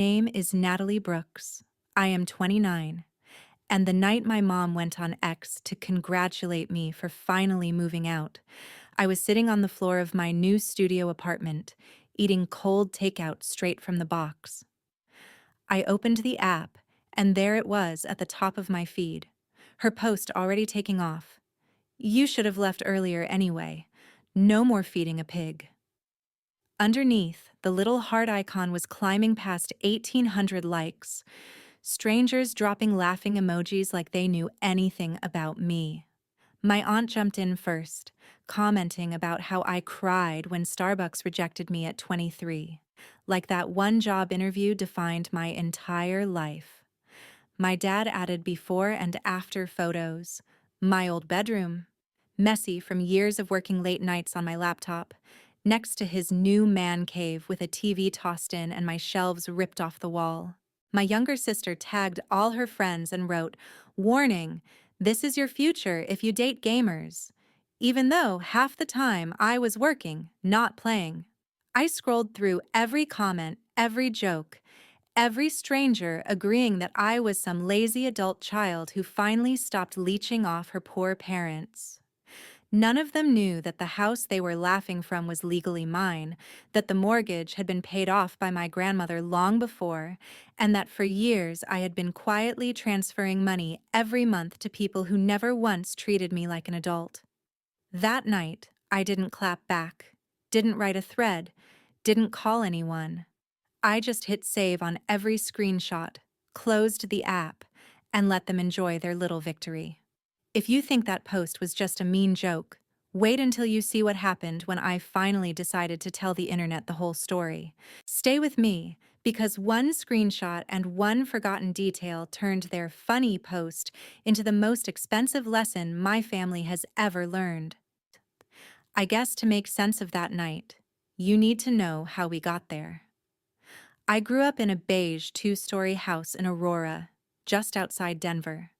Name is Natalie Brooks. I am 29, and the night my mom went on X to congratulate me for finally moving out, I was sitting on the floor of my new studio apartment, eating cold takeout straight from the box. I opened the app, and there it was at the top of my feed. Her post already taking off. You should have left earlier anyway. No more feeding a pig. Underneath, the little heart icon was climbing past 1,800 likes. Strangers dropping laughing emojis like they knew anything about me. My aunt jumped in first, commenting about how I cried when Starbucks rejected me at 23. Like that one job interview defined my entire life. My dad added before and after photos. My old bedroom, messy from years of working late nights on my laptop, next to his new man cave with a TV tossed in and my shelves ripped off the wall. My younger sister tagged all her friends and wrote, "Warning, this is your future if you date gamers," even though half the time I was working, not playing. I scrolled through every comment, every joke, every stranger agreeing that I was some lazy adult child who finally stopped leeching off her poor parents. None of them knew that the house they were laughing from was legally mine, that the mortgage had been paid off by my grandmother long before, and that for years I had been quietly transferring money every month to people who never once treated me like an adult. That night, I didn't clap back, didn't write a thread, didn't call anyone. I just hit save on every screenshot, closed the app, and let them enjoy their little victory. If you think that post was just a mean joke, wait until you see what happened when I finally decided to tell the internet the whole story. Stay with me, because one screenshot and one forgotten detail turned their funny post into the most expensive lesson my family has ever learned. I guess to make sense of that night, you need to know how we got there. I grew up in a beige two-story house in Aurora, just outside Denver.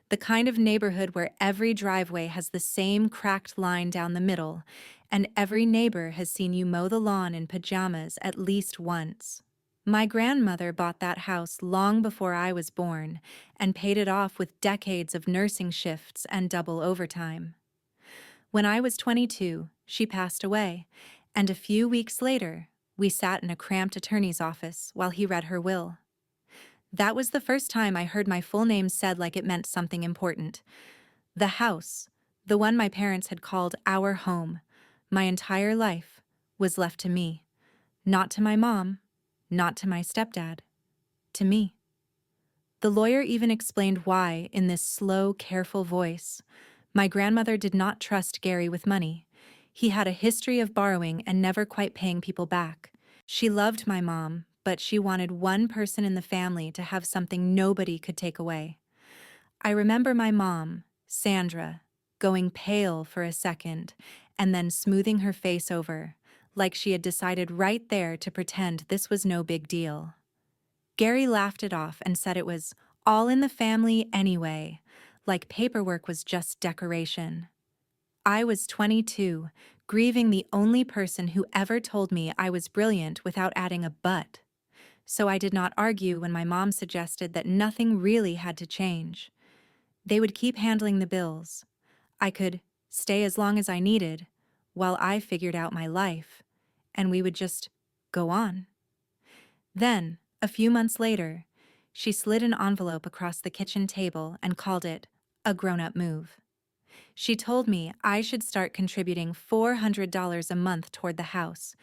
The kind of neighborhood where every driveway has the same cracked line down the middle, and every neighbor has seen you mow the lawn in pajamas at least once. My grandmother bought that house long before I was born and paid it off with decades of nursing shifts and double overtime. When I was 22, she passed away, and a few weeks later, we sat in a cramped attorney's office while he read her will. That was the first time I heard my full name said like it meant something important. The house, the one my parents had called our home, my entire life, was left to me. Not to my mom, not to my stepdad, to me. The lawyer even explained why in this slow, careful voice. My grandmother did not trust Gary with money. He had a history of borrowing and never quite paying people back. She loved my mom, but she wanted one person in the family to have something nobody could take away. I remember my mom, Sandra, going pale for a second and then smoothing her face over, like she had decided right there to pretend this was no big deal. Gary laughed it off and said it was all in the family anyway, like paperwork was just decoration. I was 22, grieving the only person who ever told me I was brilliant without adding a but. So I did not argue when my mom suggested that nothing really had to change. They would keep handling the bills. I could stay as long as I needed, while I figured out my life, and we would just go on. Then, a few months later, she slid an envelope across the kitchen table and called it a grown-up move. She told me I should start contributing $400 a month toward the house,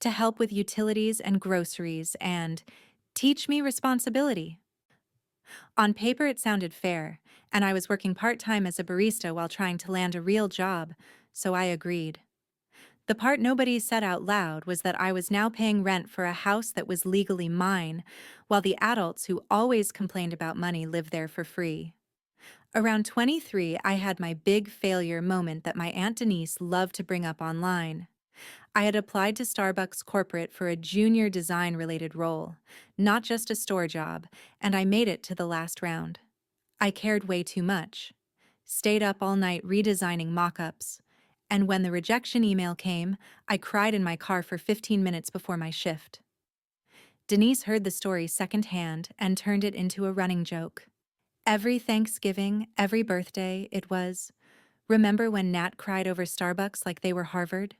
to help with utilities and groceries and teach me responsibility. On paper, it sounded fair, and I was working part-time as a barista while trying to land a real job, so I agreed. The part nobody said out loud was that I was now paying rent for a house that was legally mine, while the adults who always complained about money lived there for free. Around 23, I had my big failure moment that my Aunt Denise loved to bring up online. I had applied to Starbucks corporate for a junior design-related role, not just a store job, and I made it to the last round. I cared way too much. Stayed up all night redesigning mock-ups, and when the rejection email came, I cried in my car for 15 minutes before my shift. Denise heard the story secondhand and turned it into a running joke. Every Thanksgiving, every birthday, it was, "Remember when Nat cried over Starbucks like they were Harvard?"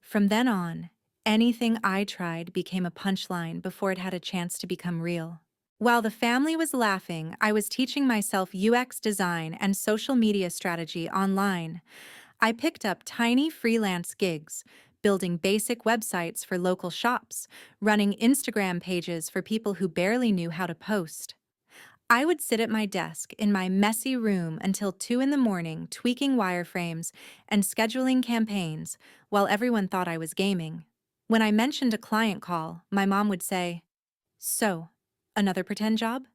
From then on, anything I tried became a punchline before it had a chance to become real. While the family was laughing, I was teaching myself UX design and social media strategy online. I picked up tiny freelance gigs, building basic websites for local shops, running Instagram pages for people who barely knew how to post. I would sit at my desk in my messy room until 2 in the morning, tweaking wireframes and scheduling campaigns while everyone thought I was gaming. When I mentioned a client call, my mom would say, "So, another pretend job?"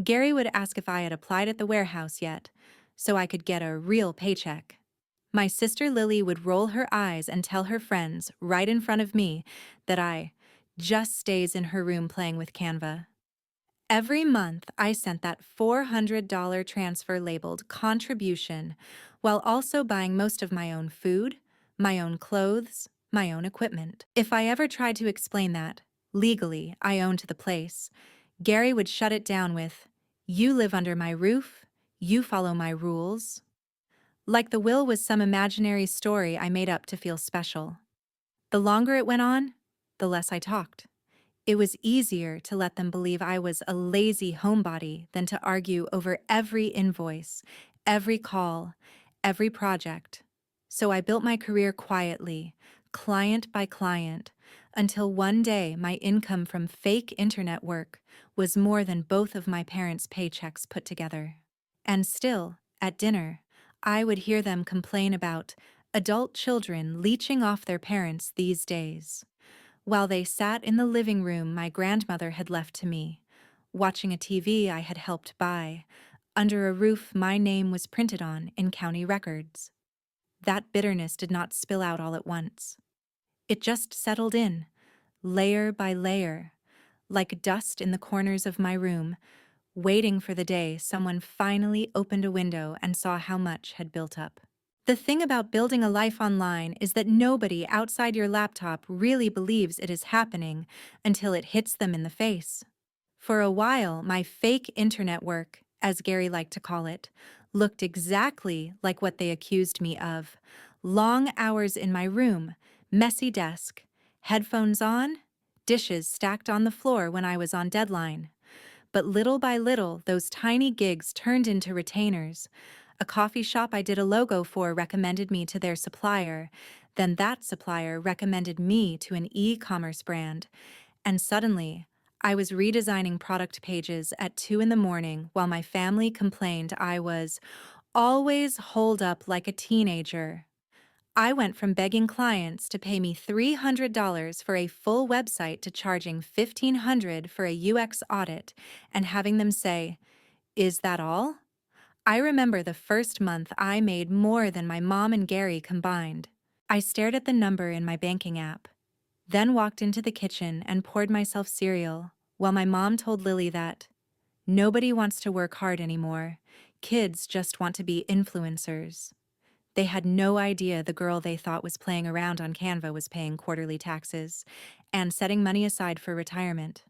Gary would ask if I had applied at the warehouse yet, so I could get a real paycheck. My sister Lily would roll her eyes and tell her friends, right in front of me, that I just stays in her room playing with Canva. Every month, I sent that $400 transfer labeled contribution, while also buying most of my own food, my own clothes, my own equipment. If I ever tried to explain that, legally, I owned the place, Gary would shut it down with, "You live under my roof, you follow my rules." Like the will was some imaginary story I made up to feel special. The longer it went on, the less I talked. It was easier to let them believe I was a lazy homebody than to argue over every invoice, every call, every project. So I built my career quietly, client by client, until one day my income from fake internet work was more than both of my parents' paychecks put together. And still, at dinner, I would hear them complain about adult children leeching off their parents these days, while they sat in the living room my grandmother had left to me, watching a TV I had helped buy, under a roof my name was printed on in county records. That bitterness did not spill out all at once. It just settled in, layer by layer, like dust in the corners of my room, waiting for the day someone finally opened a window and saw how much had built up. The thing about building a life online is that nobody outside your laptop really believes it is happening until it hits them in the face. For a while, my fake internet work, as Gary liked to call it, looked exactly like what they accused me of. Long hours in my room, messy desk, headphones on, dishes stacked on the floor when I was on deadline. But little by little, those tiny gigs turned into retainers. A coffee shop I did a logo for recommended me to their supplier. Then that supplier recommended me to an e-commerce brand. And suddenly, I was redesigning product pages at 2 in the morning while my family complained I was always holed up like a teenager. I went from begging clients to pay me $300 for a full website to charging $1,500 for a UX audit and having them say, "Is that all?" I remember the first month I made more than my mom and Gary combined. I stared at the number in my banking app, then walked into the kitchen and poured myself cereal, while my mom told Lily that nobody wants to work hard anymore. Kids just want to be influencers. They had no idea the girl they thought was playing around on Canva was paying quarterly taxes and setting money aside for retirement.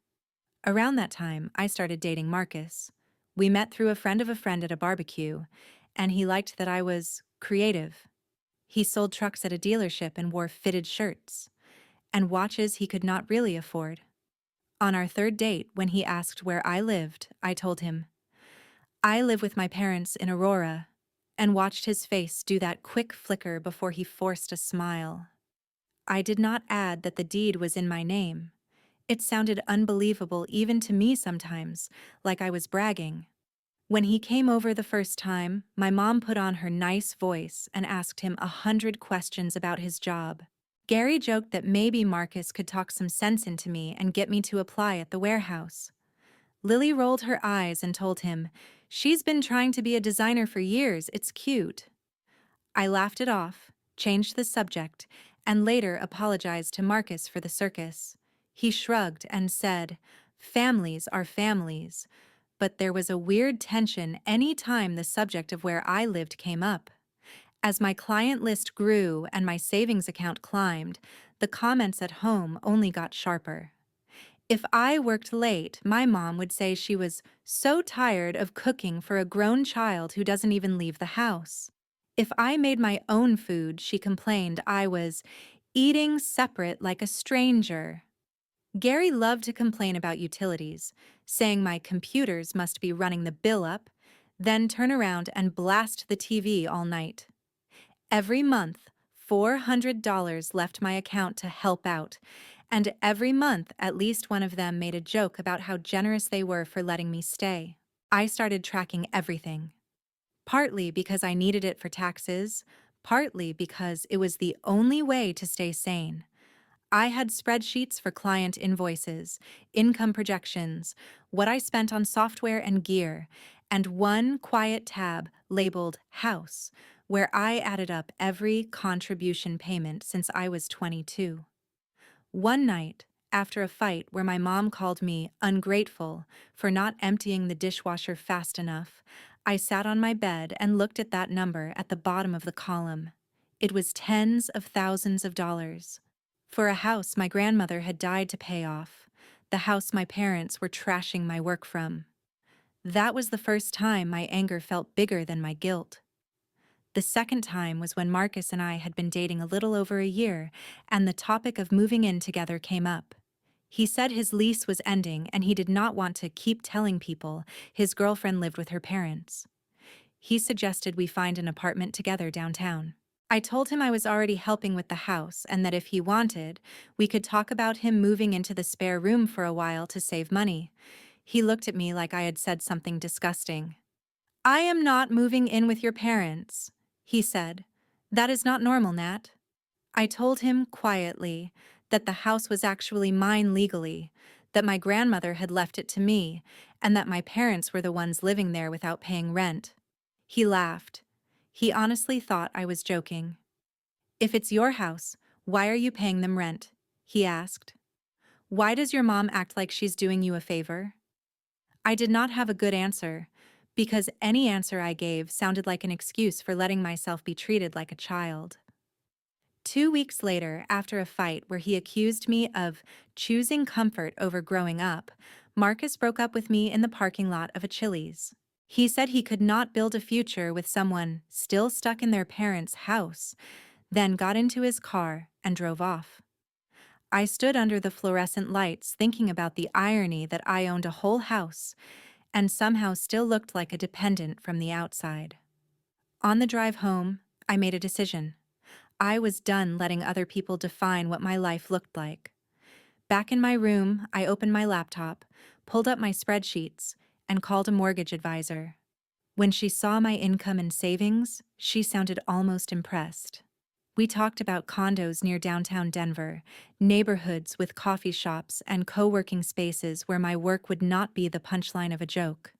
Around that time, I started dating Marcus. We met through a friend of a friend at a barbecue, and he liked that I was creative. He sold trucks at a dealership and wore fitted shirts, and watches he could not really afford. On our third date, when he asked where I lived, I told him, "I live with my parents in Aurora," and watched his face do that quick flicker before he forced a smile. I did not add that the deed was in my name. It sounded unbelievable even to me sometimes, like I was bragging. When he came over the first time, my mom put on her nice voice and asked him 100 questions about his job. Gary joked that maybe Marcus could talk some sense into me and get me to apply at the warehouse. Lily rolled her eyes and told him, "She's been trying to be a designer for years, it's cute." I laughed it off, changed the subject, and later apologized to Marcus for the circus. He shrugged and said, "Families are families," but there was a weird tension any time the subject of where I lived came up. As my client list grew and my savings account climbed, the comments at home only got sharper. If I worked late, my mom would say she was so tired of cooking for a grown child who doesn't even leave the house. If I made my own food, she complained I was eating separate like a stranger. Gary loved to complain about utilities, saying my computers must be running the bill up, then turn around and blast the TV all night. Every month, $400 left my account to help out, and every month at least one of them made a joke about how generous they were for letting me stay. I started tracking everything, partly because I needed it for taxes, partly because it was the only way to stay sane. I had spreadsheets for client invoices, income projections, what I spent on software and gear, and one quiet tab labeled House, where I added up every contribution payment since I was 22. One night, after a fight where my mom called me ungrateful for not emptying the dishwasher fast enough, I sat on my bed and looked at that number at the bottom of the column. It was tens of thousands of dollars. For a house my grandmother had died to pay off, the house my parents were trashing my work from. That was the first time my anger felt bigger than my guilt. The second time was when Marcus and I had been dating a little over a year, and the topic of moving in together came up. He said his lease was ending and he did not want to keep telling people his girlfriend lived with her parents. He suggested we find an apartment together downtown. I told him I was already helping with the house and that if he wanted, we could talk about him moving into the spare room for a while to save money. He looked at me like I had said something disgusting. "I am not moving in with your parents," he said. "That is not normal, Nat." I told him quietly that the house was actually mine legally, that my grandmother had left it to me, and that my parents were the ones living there without paying rent. He laughed. He honestly thought I was joking. "If it's your house, why are you paying them rent?" he asked. "Why does your mom act like she's doing you a favor?" I did not have a good answer, because any answer I gave sounded like an excuse for letting myself be treated like a child. 2 weeks later, after a fight where he accused me of choosing comfort over growing up, Marcus broke up with me in the parking lot of a Chili's. He said he could not build a future with someone still stuck in their parents' house, then got into his car and drove off. I stood under the fluorescent lights thinking about the irony that I owned a whole house and somehow still looked like a dependent from the outside. On the drive home, I made a decision. I was done letting other people define what my life looked like. Back in my room, I opened my laptop, pulled up my spreadsheets, and called a mortgage advisor. When she saw my income and savings, she sounded almost impressed. We talked about condos near downtown Denver, neighborhoods with coffee shops and co-working spaces where my work would not be the punchline of a joke.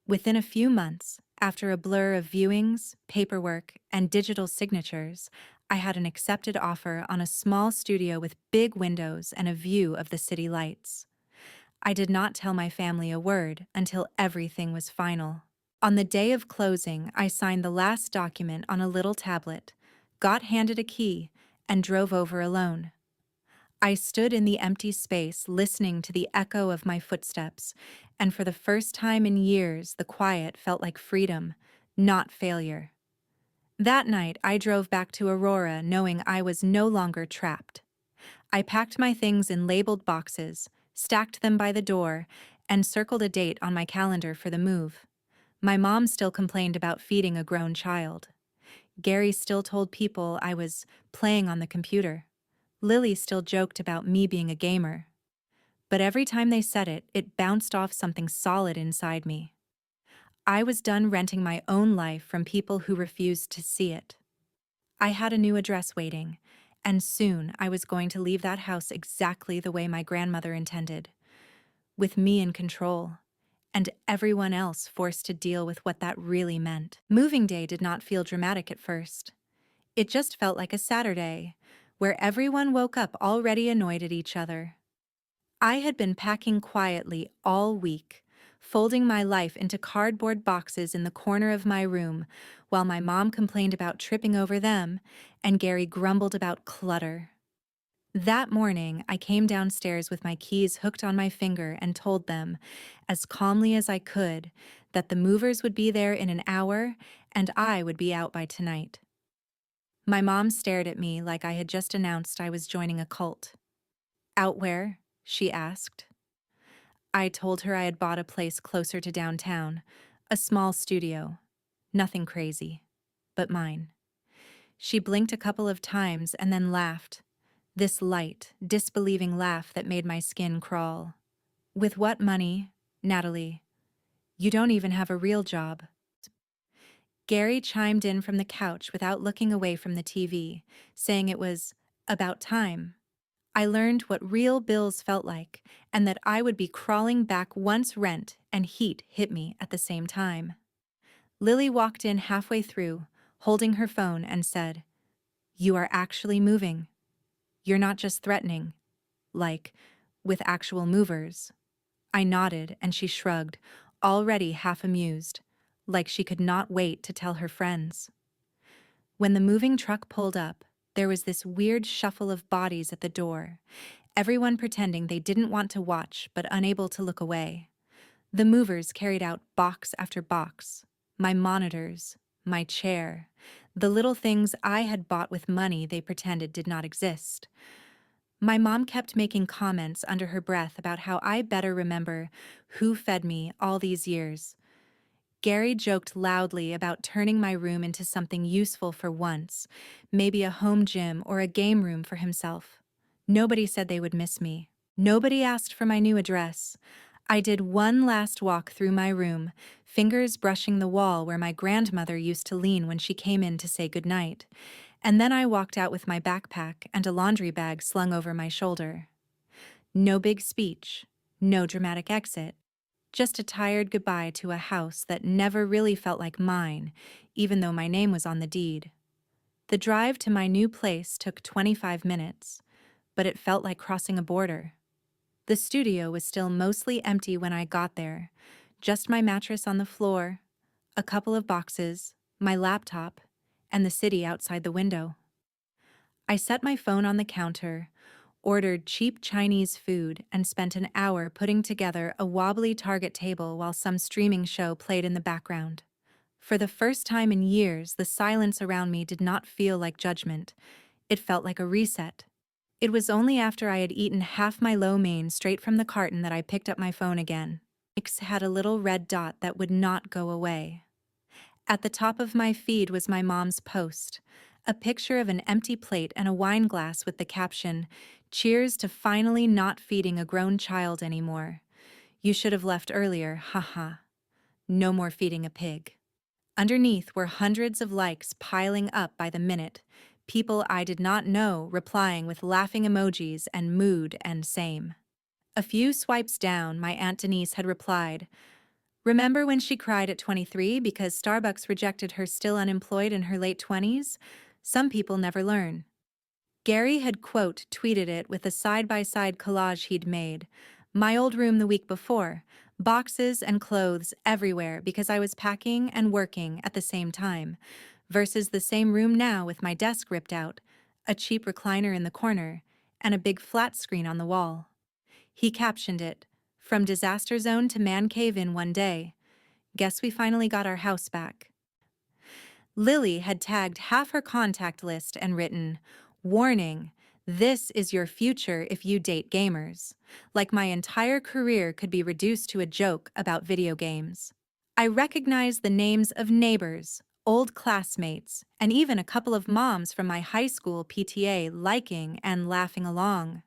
Within a few months, after a blur of viewings, paperwork, and digital signatures, I had an accepted offer on a small studio with big windows and a view of the city lights. I did not tell my family a word until everything was final. On the day of closing, I signed the last document on a little tablet, got handed a key, and drove over alone. I stood in the empty space listening to the echo of my footsteps, and for the first time in years the quiet felt like freedom, not failure. That night I drove back to Aurora knowing I was no longer trapped. I packed my things in labeled boxes, stacked them by the door, and circled a date on my calendar for the move. My mom still complained about feeding a grown child. Gary still told people I was playing on the computer. Lily still joked about me being a gamer. But every time they said it, it bounced off something solid inside me. I was done renting my own life from people who refused to see it. I had a new address waiting, and soon I was going to leave that house exactly the way my grandmother intended, with me in control, and everyone else forced to deal with what that really meant. Moving day did not feel dramatic at first. It just felt like a Saturday, where everyone woke up already annoyed at each other. I had been packing quietly all week, folding my life into cardboard boxes in the corner of my room, while my mom complained about tripping over them and Gary grumbled about clutter. That morning, I came downstairs with my keys hooked on my finger and told them, as calmly as I could, that the movers would be there in an hour and I would be out by tonight. My mom stared at me like I had just announced I was joining a cult. Out where? She asked. I told her I had bought a place closer to downtown, a small studio. Nothing crazy, but mine. She blinked a couple of times and then laughed. This light, disbelieving laugh that made my skin crawl. With what money, Natalie? You don't even have a real job. Gary chimed in from the couch without looking away from the TV, saying it was about time. I learned what real bills felt like, and that I would be crawling back once rent and heat hit me at the same time. Lily walked in halfway through, holding her phone, and said, "You are actually moving. You're not just threatening, like, with actual movers." I nodded and she shrugged, already half amused, like she could not wait to tell her friends. When the moving truck pulled up, there was this weird shuffle of bodies at the door, everyone pretending they didn't want to watch but unable to look away. The movers carried out box after box, my monitors, my chair, the little things I had bought with money they pretended did not exist. My mom kept making comments under her breath about how I better remember who fed me all these years. Gary joked loudly about turning my room into something useful for once, maybe a home gym or a game room for himself. Nobody said they would miss me. Nobody asked for my new address. I did one last walk through my room, fingers brushing the wall where my grandmother used to lean when she came in to say goodnight, and then I walked out with my backpack and a laundry bag slung over my shoulder. No big speech, no dramatic exit. Just a tired goodbye to a house that never really felt like mine, even though my name was on the deed. The drive to my new place took 25 minutes, but it felt like crossing a border. The studio was still mostly empty when I got there, just my mattress on the floor, a couple of boxes, my laptop, and the city outside the window. I set my phone on the counter, ordered cheap Chinese food, and spent an hour putting together a wobbly Target table while some streaming show played in the background. For the first time in years, the silence around me did not feel like judgment. It felt like a reset. It was only after I had eaten half my lo mein straight from the carton that I picked up my phone again. It had a little red dot that would not go away. At the top of my feed was my mom's post, a picture of an empty plate and a wine glass with the caption, "Cheers to finally not feeding a grown child anymore. You should have left earlier, haha. No more feeding a pig." Underneath were hundreds of likes piling up by the minute, people I did not know replying with laughing emojis and mood and same. A few swipes down, my Aunt Denise had replied, "Remember when she cried at 23 because Starbucks rejected her still unemployed in her late 20s? Some people never learn." Gary had tweeted it with a side-by-side collage he'd made. My old room the week before, boxes and clothes everywhere because I was packing and working at the same time, versus the same room now with my desk ripped out, a cheap recliner in the corner, and a big flat screen on the wall. He captioned it, "From disaster zone to man cave in one day. Guess we finally got our house back." Lily had tagged half her contact list and written, "Warning, this is your future if you date gamers," like my entire career could be reduced to a joke about video games. I recognized the names of neighbors, old classmates, and even a couple of moms from my high school PTA liking and laughing along.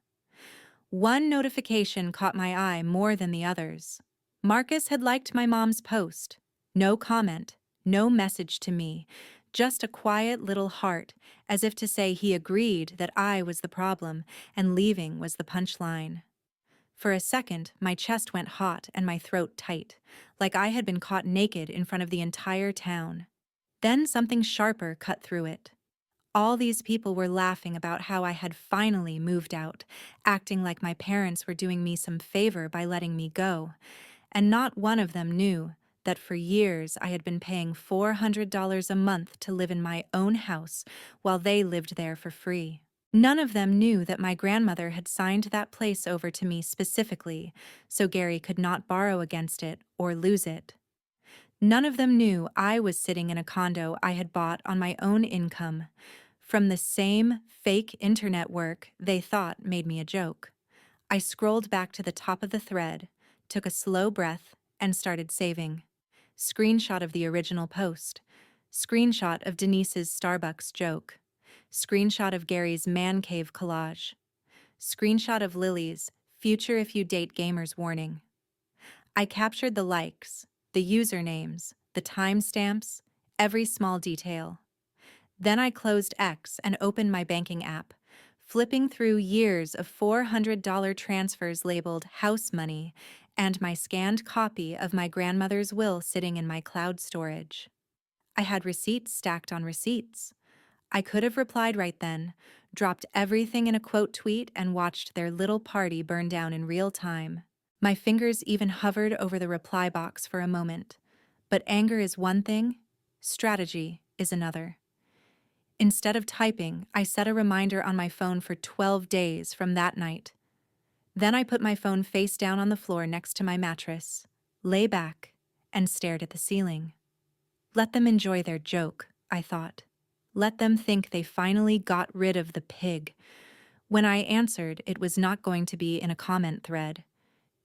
One notification caught my eye more than the others. Marcus had liked my mom's post. No comment, no message to me, just a quiet little heart, as if to say he agreed that I was the problem and leaving was the punchline. For a second, my chest went hot and my throat tight, like I had been caught naked in front of the entire town. Then something sharper cut through it. All these people were laughing about how I had finally moved out, acting like my parents were doing me some favor by letting me go, and not one of them knew that for years I had been paying $400 a month to live in my own house while they lived there for free. None of them knew that my grandmother had signed that place over to me specifically, so Gary could not borrow against it or lose it. None of them knew I was sitting in a condo I had bought on my own income, from the same fake internet work they thought made me a joke. I scrolled back to the top of the thread, took a slow breath, and started saving. Screenshot of the original post. Screenshot of Denise's Starbucks joke. Screenshot of Gary's man cave collage. Screenshot of Lily's future if you date gamers warning. I captured the likes, the usernames, the timestamps, every small detail. Then I closed X and opened my banking app, flipping through years of $400 transfers labeled house money and my scanned copy of my grandmother's will sitting in my cloud storage. I had receipts stacked on receipts. I could have replied right then, dropped everything in a quote tweet, and watched their little party burn down in real time. My fingers even hovered over the reply box for a moment. But anger is one thing, strategy is another. Instead of typing, I set a reminder on my phone for 12 days from that night. Then I put my phone face down on the floor next to my mattress, lay back, and stared at the ceiling. Let them enjoy their joke, I thought. Let them think they finally got rid of the pig. When I answered, it was not going to be in a comment thread.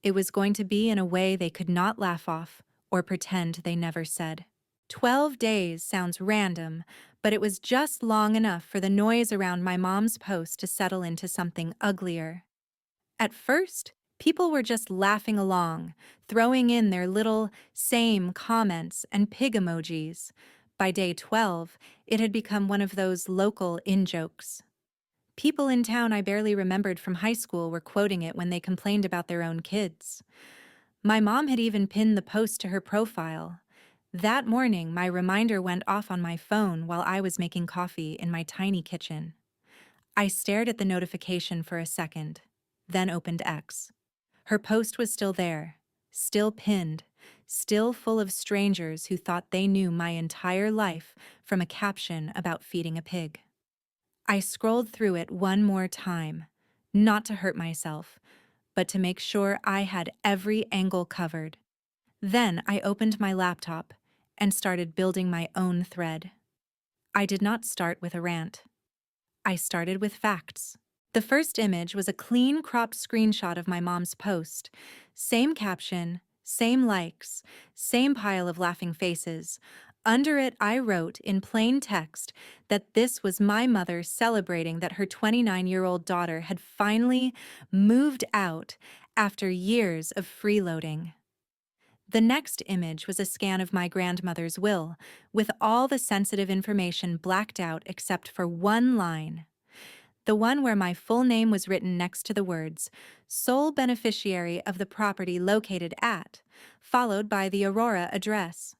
It was going to be in a way they could not laugh off or pretend they never said. 12 days sounds random, but it was just long enough for the noise around my mom's post to settle into something uglier. At first, people were just laughing along, throwing in their little same comments and pig emojis. By day 12, it had become one of those local in-jokes. People in town I barely remembered from high school were quoting it when they complained about their own kids. My mom had even pinned the post to her profile. That morning, my reminder went off on my phone while I was making coffee in my tiny kitchen. I stared at the notification for a second, then opened X. Her post was still there, still pinned, still full of strangers who thought they knew my entire life from a caption about feeding a pig. I scrolled through it one more time, not to hurt myself, but to make sure I had every angle covered. Then I opened my laptop and started building my own thread. I did not start with a rant. I started with facts. The first image was a clean cropped screenshot of my mom's post. Same caption, same likes, same pile of laughing faces. Under it, I wrote in plain text that this was my mother celebrating that her 29-year-old daughter had finally moved out after years of freeloading. The next image was a scan of my grandmother's will, with all the sensitive information blacked out except for one line. The one where my full name was written next to the words, sole beneficiary of the property located at, followed by the Aurora address.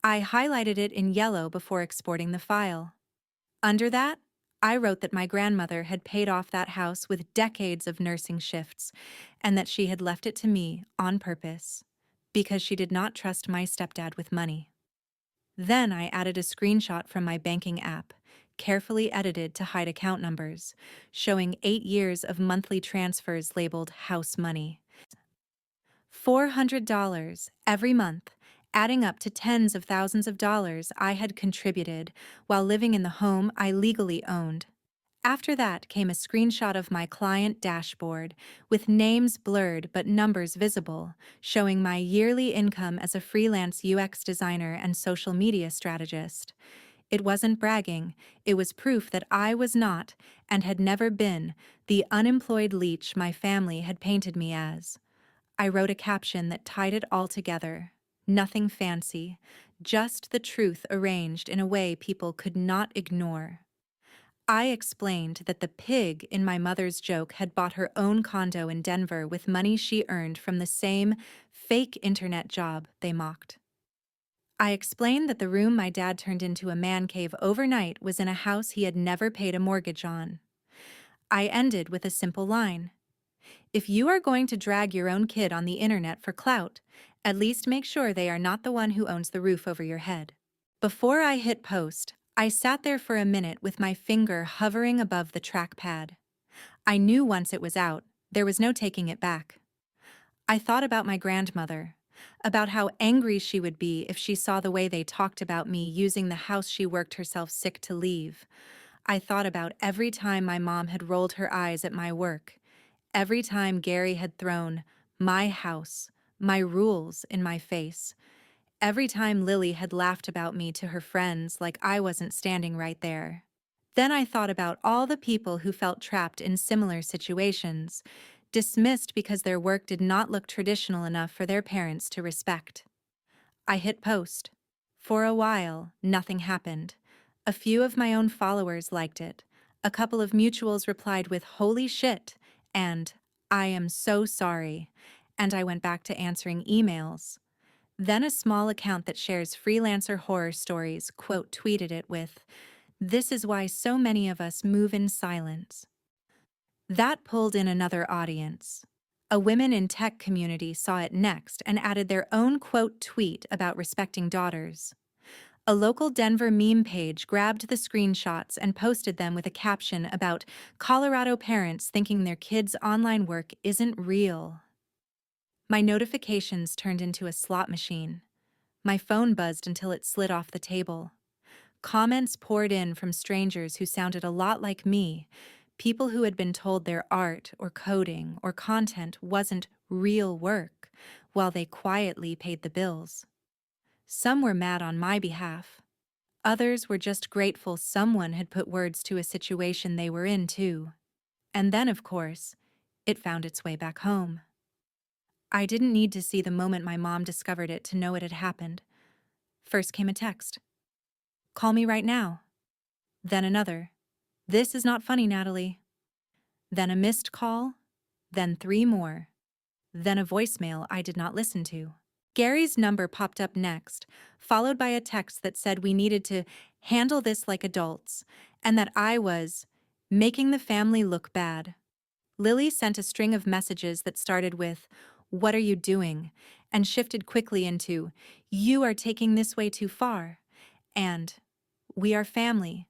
I highlighted it in yellow before exporting the file. Under that, I wrote that my grandmother had paid off that house with decades of nursing shifts, and that she had left it to me on purpose, because she did not trust my stepdad with money. Then I added a screenshot from my banking app, carefully edited to hide account numbers, showing 8 years of monthly transfers labeled house money. $400 every month, adding up to tens of thousands of dollars I had contributed while living in the home I legally owned. After that came a screenshot of my client dashboard, with names blurred but numbers visible, showing my yearly income as a freelance UX designer and social media strategist. It wasn't bragging, it was proof that I was not, and had never been, the unemployed leech my family had painted me as. I wrote a caption that tied it all together. Nothing fancy, just the truth arranged in a way people could not ignore. I explained that the pig in my mother's joke had bought her own condo in Denver with money she earned from the same fake internet job they mocked. I explained that the room my dad turned into a man cave overnight was in a house he had never paid a mortgage on. I ended with a simple line. If you are going to drag your own kid on the internet for clout, at least make sure they are not the one who owns the roof over your head. Before I hit post, I sat there for a minute with my finger hovering above the trackpad. I knew once it was out, there was no taking it back. I thought about my grandmother, about how angry she would be if she saw the way they talked about me using the house she worked herself sick to leave. I thought about every time my mom had rolled her eyes at my work, every time Gary had thrown my house, my rules in my face, every time Lily had laughed about me to her friends like I wasn't standing right there. Then I thought about all the people who felt trapped in similar situations, dismissed because their work did not look traditional enough for their parents to respect. I hit post. For a while, nothing happened. A few of my own followers liked it. A couple of mutuals replied with "holy shit" and "I am so sorry," and I went back to answering emails. Then a small account that shares freelancer horror stories quote tweeted it with, "This is why so many of us move in silence." That pulled in another audience. A women in tech community saw it next and added their own quote tweet about respecting daughters. A local Denver meme page grabbed the screenshots and posted them with a caption about Colorado parents thinking their kids' online work isn't real. My notifications turned into a slot machine. My phone buzzed until it slid off the table. Comments poured in from strangers who sounded a lot like me, people who had been told their art or coding or content wasn't real work, while they quietly paid the bills. Some were mad on my behalf. Others were just grateful someone had put words to a situation they were in, too. And then, of course, it found its way back home. I didn't need to see the moment my mom discovered it to know it had happened. First came a text. "Call me right now." Then another. "This is not funny, Natalie." Then a missed call. Then 3 more. Then a voicemail I did not listen to. Gary's number popped up next, followed by a text that said we needed to handle this like adults, and that I was making the family look bad. Lily sent a string of messages that started with, "What are you doing?" and shifted quickly into, "You are taking this way too far," and "We are family.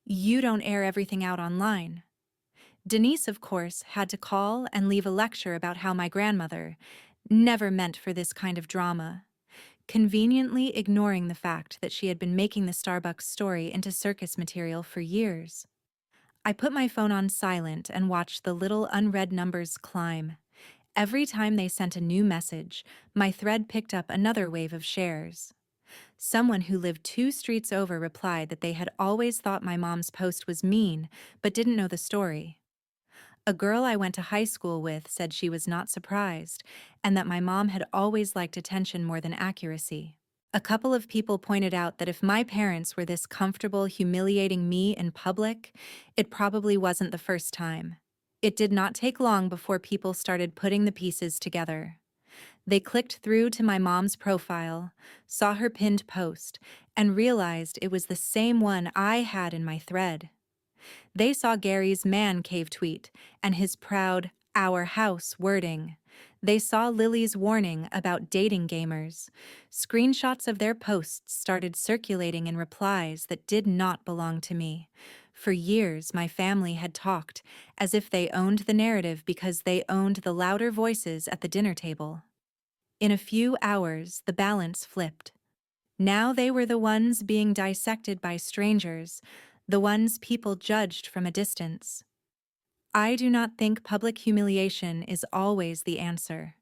You don't air everything out online." Denise, of course, had to call and leave a lecture about how my grandmother, never meant for this kind of drama, conveniently ignoring the fact that she had been making the Starbucks story into circus material for years. I put my phone on silent and watched the little unread numbers climb. Every time they sent a new message, my thread picked up another wave of shares. Someone who lived 2 streets over replied that they had always thought my mom's post was mean, but didn't know the story. A girl I went to high school with said she was not surprised, and that my mom had always liked attention more than accuracy. A couple of people pointed out that if my parents were this comfortable humiliating me in public, it probably wasn't the first time. It did not take long before people started putting the pieces together. They clicked through to my mom's profile, saw her pinned post, and realized it was the same one I had in my thread. They saw Gary's man cave tweet and his proud "our house" wording. They saw Lily's warning about dating gamers. Screenshots of their posts started circulating in replies that did not belong to me. For years, my family had talked as if they owned the narrative because they owned the louder voices at the dinner table. In a few hours, the balance flipped. Now they were the ones being dissected by strangers, the ones people judged from a distance. I do not think public humiliation is always the answer.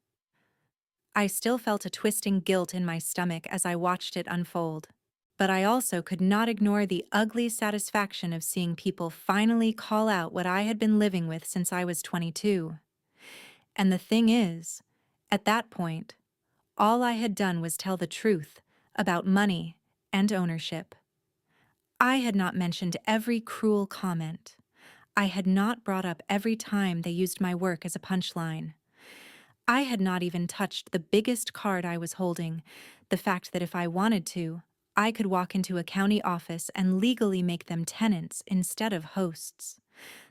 I still felt a twisting guilt in my stomach as I watched it unfold. But I also could not ignore the ugly satisfaction of seeing people finally call out what I had been living with since I was 22. And the thing is, at that point, all I had done was tell the truth about money and ownership. I had not mentioned every cruel comment. I had not brought up every time they used my work as a punchline. I had not even touched the biggest card I was holding, the fact that if I wanted to, I could walk into a county office and legally make them tenants instead of hosts.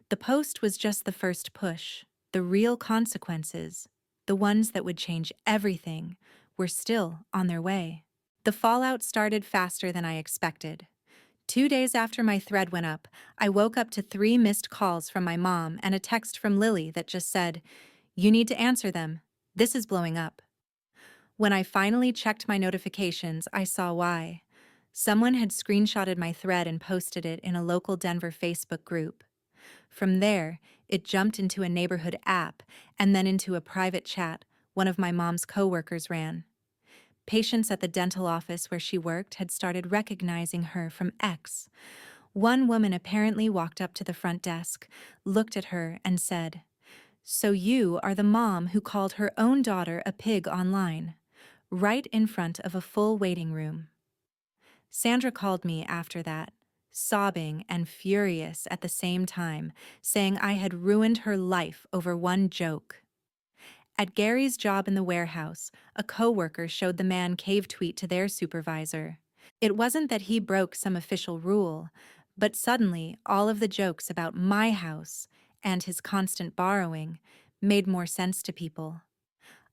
The post was just the first push. The real consequences, the ones that would change everything, were still on their way. The fallout started faster than I expected. 2 days after my thread went up, I woke up to 3 missed calls from my mom and a text from Lily that just said, "You need to answer them. This is blowing up." When I finally checked my notifications, I saw why. Someone had screenshotted my thread and posted it in a local Denver Facebook group. From there, it jumped into a neighborhood app and then into a private chat one of my mom's coworkers ran. Patients at the dental office where she worked had started recognizing her from X. One woman apparently walked up to the front desk, looked at her, and said, "So you are the mom who called her own daughter a pig online," right in front of a full waiting room. Sandra called me after that, sobbing and furious at the same time, saying I had ruined her life over one joke. At Gary's job in the warehouse, a coworker showed the man cave tweet to their supervisor. It wasn't that he broke some official rule, but suddenly all of the jokes about my house and his constant borrowing made more sense to people.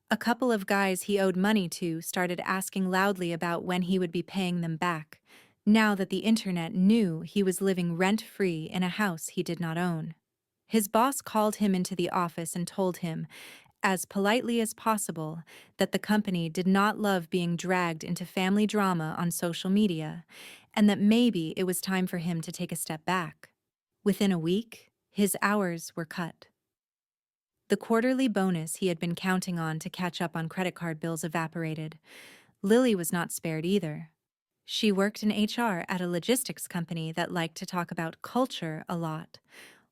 A couple of guys he owed money to started asking loudly about when he would be paying them back, now that the internet knew he was living rent-free in a house he did not own. His boss called him into the office and told him, as politely as possible, that the company did not love being dragged into family drama on social media, and that maybe it was time for him to take a step back. Within a week, his hours were cut. The quarterly bonus he had been counting on to catch up on credit card bills evaporated. Lily was not spared either. She worked in HR at a logistics company that liked to talk about culture a lot.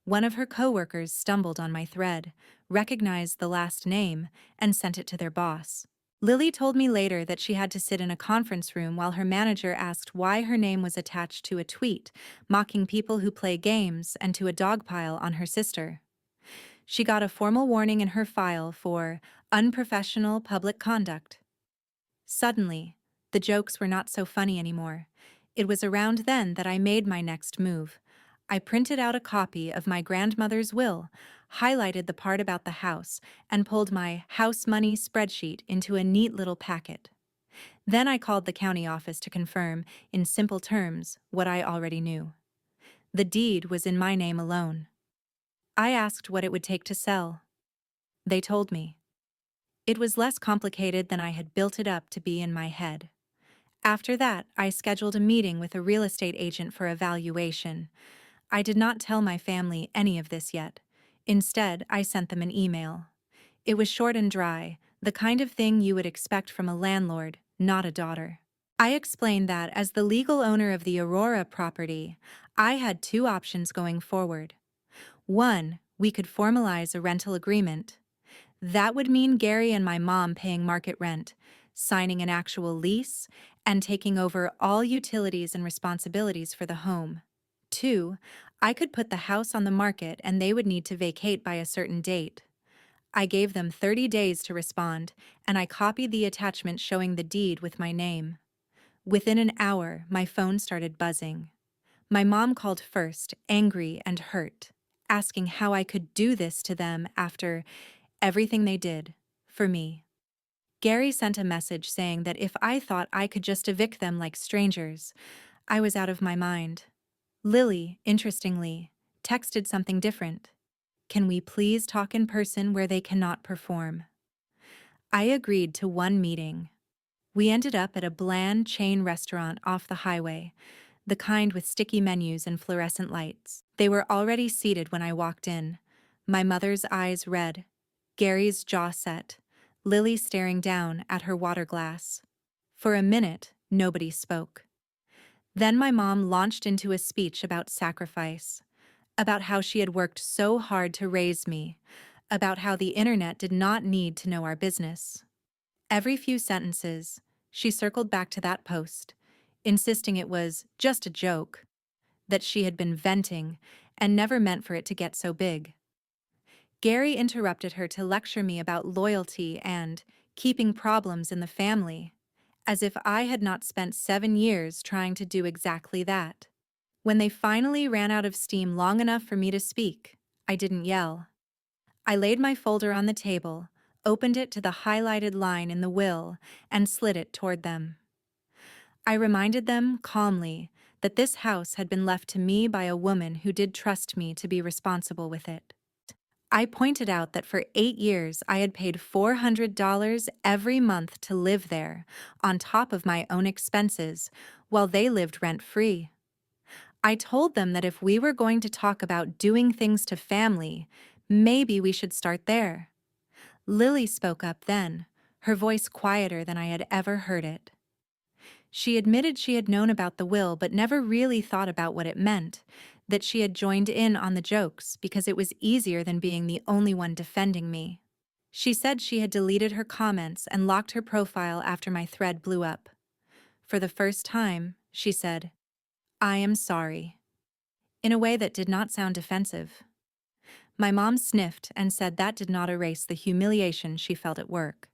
One of her coworkers stumbled on my thread, recognized the last name, and sent it to their boss. Lily told me later that she had to sit in a conference room while her manager asked why her name was attached to a tweet, mocking people who play games, and to a dog pile on her sister. She got a formal warning in her file for unprofessional public conduct. Suddenly, the jokes were not so funny anymore. It was around then that I made my next move. I printed out a copy of my grandmother's will, highlighted the part about the house, and pulled my house money spreadsheet into a neat little packet. Then I called the county office to confirm, in simple terms, what I already knew. The deed was in my name alone. I asked what it would take to sell. They told me. It was less complicated than I had built it up to be in my head. After that, I scheduled a meeting with a real estate agent for evaluation. I did not tell my family any of this yet. Instead, I sent them an email. It was short and dry, the kind of thing you would expect from a landlord, not a daughter. I explained that as the legal owner of the Aurora property, I had two options going forward. One, we could formalize a rental agreement. That would mean Gary and my mom paying market rent, signing an actual lease, and taking over all utilities and responsibilities for the home. Two, I could put the house on the market and they would need to vacate by a certain date. I gave them 30 days to respond, and I copied the attachment showing the deed with my name. Within an hour, my phone started buzzing. My mom called first, angry and hurt, asking how I could do this to them after everything they did for me. Gary sent a message saying that if I thought I could just evict them like strangers, I was out of my mind. Lily, interestingly, texted something different. "Can we please talk in person where they cannot perform?" I agreed to one meeting. We ended up at a bland chain restaurant off the highway, the kind with sticky menus and fluorescent lights. They were already seated when I walked in, my mother's eyes red, Gary's jaw set, Lily staring down at her water glass. For a minute, nobody spoke. Then my mom launched into a speech about sacrifice, about how she had worked so hard to raise me, about how the internet did not need to know our business. Every few sentences, she circled back to that post, insisting it was just a joke, that she had been venting and never meant for it to get so big. Gary interrupted her to lecture me about loyalty and keeping problems in the family, as if I had not spent 7 years trying to do exactly that. When they finally ran out of steam long enough for me to speak, I didn't yell. I laid my folder on the table, opened it to the highlighted line in the will, and slid it toward them. I reminded them, calmly, that this house had been left to me by a woman who did trust me to be responsible with it. I pointed out that for 8 years I had paid $400 every month to live there, on top of my own expenses, while they lived rent-free. I told them that if we were going to talk about doing things to family, maybe we should start there. Lily spoke up then, her voice quieter than I had ever heard it. She admitted she had known about the will but never really thought about what it meant, that she had joined in on the jokes because it was easier than being the only one defending me. She said she had deleted her comments and locked her profile after my thread blew up. For the first time, she said, "I am sorry," in a way that did not sound defensive. My mom sniffed and said that did not erase the humiliation she felt at work.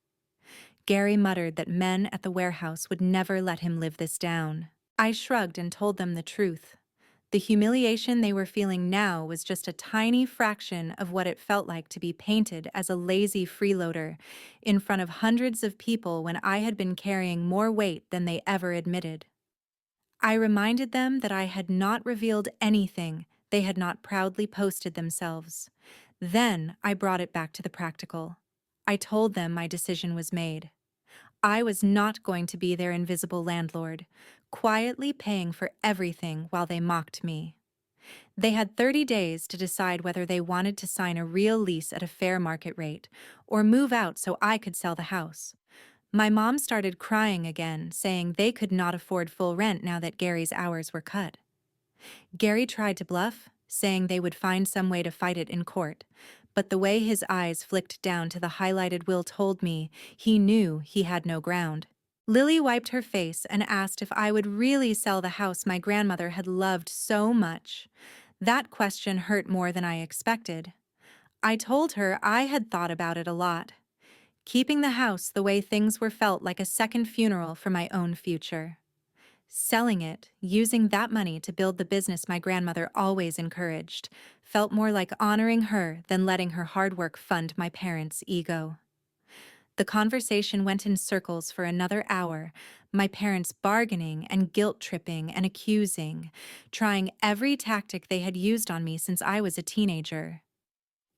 Gary muttered that men at the warehouse would never let him live this down. I shrugged and told them the truth. The humiliation they were feeling now was just a tiny fraction of what it felt like to be painted as a lazy freeloader in front of hundreds of people when I had been carrying more weight than they ever admitted. I reminded them that I had not revealed anything they had not proudly posted themselves. Then I brought it back to the practical. I told them my decision was made. I was not going to be their invisible landlord, quietly paying for everything while they mocked me. They had 30 days to decide whether they wanted to sign a real lease at a fair market rate or move out so I could sell the house. My mom started crying again, saying they could not afford full rent now that Gary's hours were cut. Gary tried to bluff, saying they would find some way to fight it in court, but the way his eyes flicked down to the highlighted will told me he knew he had no ground. Lily wiped her face and asked if I would really sell the house my grandmother had loved so much. That question hurt more than I expected. I told her I had thought about it a lot. Keeping the house the way things were felt like a second funeral for my own future. Selling it, using that money to build the business my grandmother always encouraged, felt more like honoring her than letting her hard work fund my parents' ego. The conversation went in circles for another hour, my parents bargaining and guilt-tripping and accusing, trying every tactic they had used on me since I was a teenager.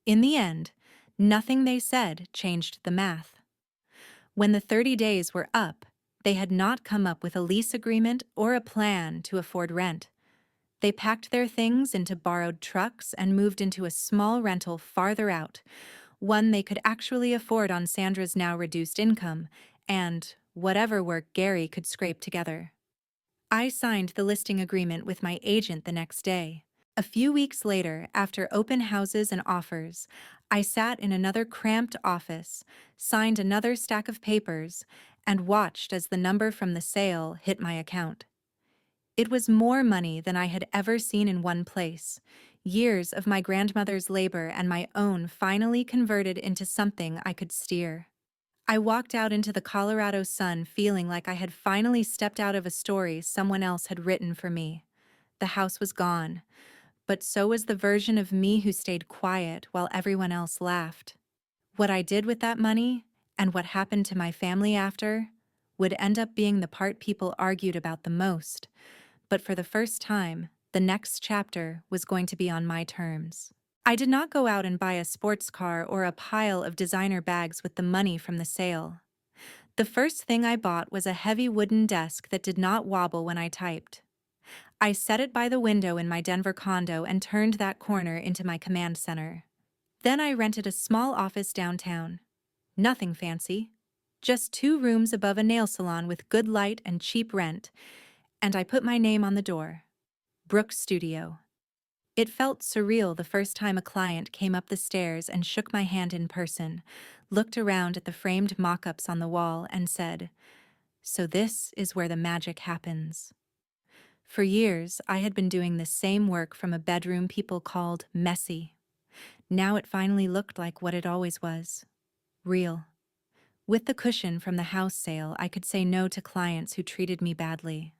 In the end, nothing they said changed the math. When the 30 days were up, they had not come up with a lease agreement or a plan to afford rent. They packed their things into borrowed trucks and moved into a small rental farther out, one they could actually afford on Sandra's now reduced income, and whatever work Gary could scrape together. I signed the listing agreement with my agent the next day. A few weeks later, after open houses and offers, I sat in another cramped office, signed another stack of papers, and watched as the number from the sale hit my account. It was more money than I had ever seen in one place. Years of my grandmother's labor and my own finally converted into something I could steer. I walked out into the Colorado sun feeling like I had finally stepped out of a story someone else had written for me. The house was gone, but so was the version of me who stayed quiet while everyone else laughed. What I did with that money, and what happened to my family after, would end up being the part people argued about the most. But for the first time, the next chapter was going to be on my terms. I did not go out and buy a sports car or a pile of designer bags with the money from the sale. The first thing I bought was a heavy wooden desk that did not wobble when I typed. I set it by the window in my Denver condo and turned that corner into my command center. Then I rented a small office downtown. Nothing fancy. Just 2 rooms above a nail salon with good light and cheap rent, and I put my name on the door. Brooks Studio. It felt surreal the first time a client came up the stairs and shook my hand in person, looked around at the framed mock-ups on the wall, and said, "So this is where the magic happens." For years, I had been doing the same work from a bedroom people called messy. Now it finally looked like what it always was. Real. With the cushion from the house sale, I could say no to clients who treated me badly.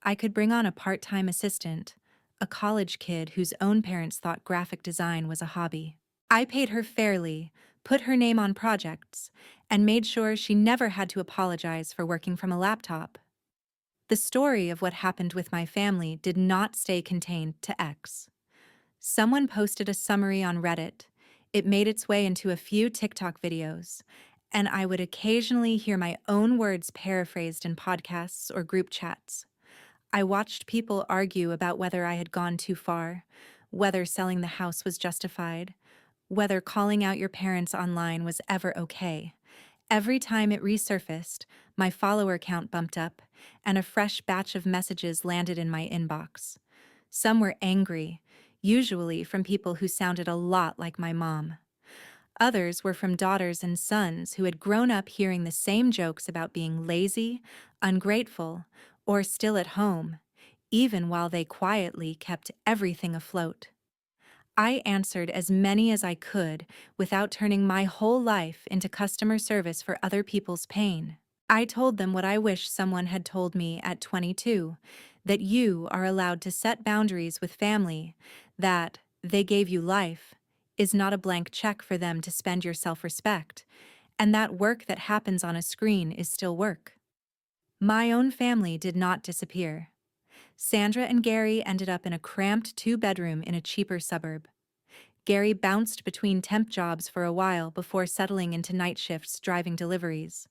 I could bring on a part-time assistant, a college kid whose own parents thought graphic design was a hobby. I paid her fairly, put her name on projects, and made sure she never had to apologize for working from a laptop. The story of what happened with my family did not stay contained to X. Someone posted a summary on Reddit. It made its way into a few TikTok videos, and I would occasionally hear my own words paraphrased in podcasts or group chats. I watched people argue about whether I had gone too far, whether selling the house was justified, whether calling out your parents online was ever okay. Every time it resurfaced, my follower count bumped up, and a fresh batch of messages landed in my inbox. Some were angry, usually from people who sounded a lot like my mom. Others were from daughters and sons who had grown up hearing the same jokes about being lazy, ungrateful, or still at home, even while they quietly kept everything afloat. I answered as many as I could without turning my whole life into customer service for other people's pain. I told them what I wish someone had told me at 22, that you are allowed to set boundaries with family, that they gave you life is not a blank check for them to spend your self-respect, and that work that happens on a screen is still work. My own family did not disappear. Sandra and Gary ended up in a cramped two-bedroom in a cheaper suburb. Gary bounced between temp jobs for a while before settling into night shifts driving deliveries.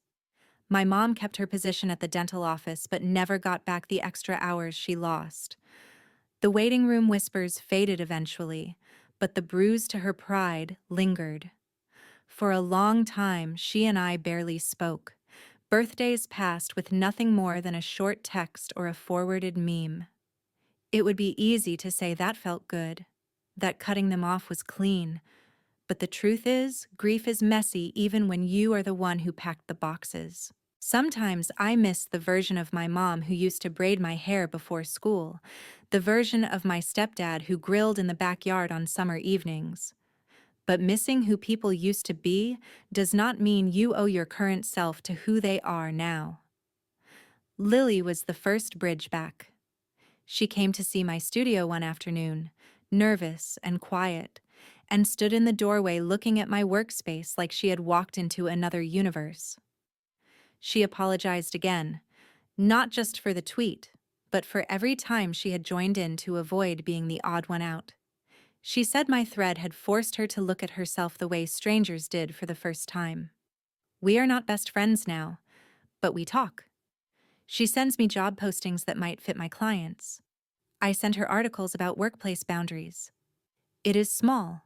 My mom kept her position at the dental office but never got back the extra hours she lost. The waiting room whispers faded eventually, but the bruise to her pride lingered. For a long time, she and I barely spoke. Birthdays passed with nothing more than a short text or a forwarded meme. It would be easy to say that felt good, that cutting them off was clean, but the truth is, grief is messy even when you are the one who packed the boxes. Sometimes I miss the version of my mom who used to braid my hair before school, the version of my stepdad who grilled in the backyard on summer evenings. But missing who people used to be does not mean you owe your current self to who they are now. Lily was the first bridge back. She came to see my studio one afternoon, nervous and quiet, and stood in the doorway looking at my workspace like she had walked into another universe. She apologized again, not just for the tweet, but for every time she had joined in to avoid being the odd one out. She said my thread had forced her to look at herself the way strangers did for the first time. We are not best friends now, but we talk. She sends me job postings that might fit my clients. I send her articles about workplace boundaries. It is small,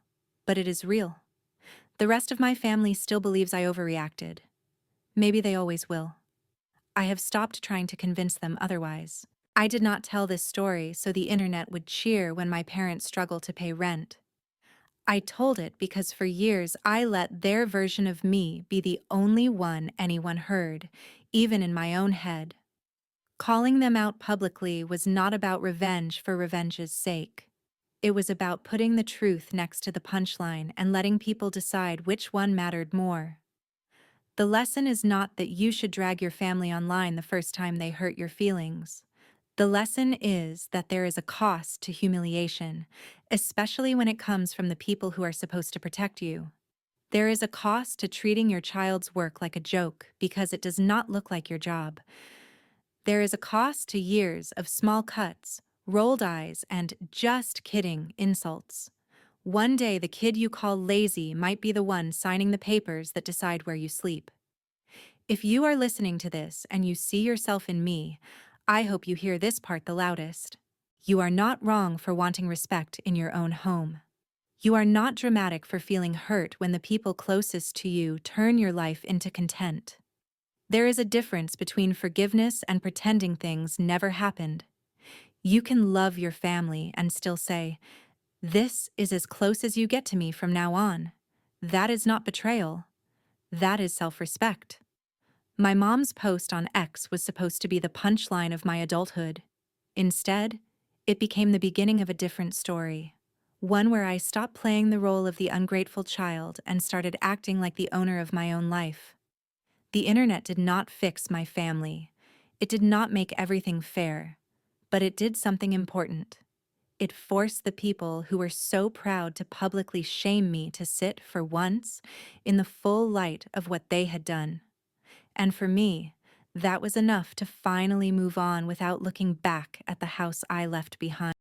but it is real. The rest of my family still believes I overreacted. Maybe they always will. I have stopped trying to convince them otherwise. I did not tell this story so the internet would cheer when my parents struggle to pay rent. I told it because for years I let their version of me be the only one anyone heard, even in my own head. Calling them out publicly was not about revenge for revenge's sake. It was about putting the truth next to the punchline and letting people decide which one mattered more. The lesson is not that you should drag your family online the first time they hurt your feelings. The lesson is that there is a cost to humiliation, especially when it comes from the people who are supposed to protect you. There is a cost to treating your child's work like a joke because it does not look like your job. There is a cost to years of small cuts, rolled eyes, and just kidding insults. One day the kid you call lazy might be the one signing the papers that decide where you sleep. If you are listening to this and you see yourself in me, I hope you hear this part the loudest. You are not wrong for wanting respect in your own home. You are not dramatic for feeling hurt when the people closest to you turn your life into content. There is a difference between forgiveness and pretending things never happened. You can love your family and still say, "This is as close as you get to me from now on." That is not betrayal. That is self-respect. My mom's post on X was supposed to be the punchline of my adulthood. Instead, it became the beginning of a different story. One where I stopped playing the role of the ungrateful child and started acting like the owner of my own life. The internet did not fix my family. It did not make everything fair. But it did something important. It forced the people who were so proud to publicly shame me to sit, for once, in the full light of what they had done. And for me, That was enough to finally move on without looking back at the house I left behind.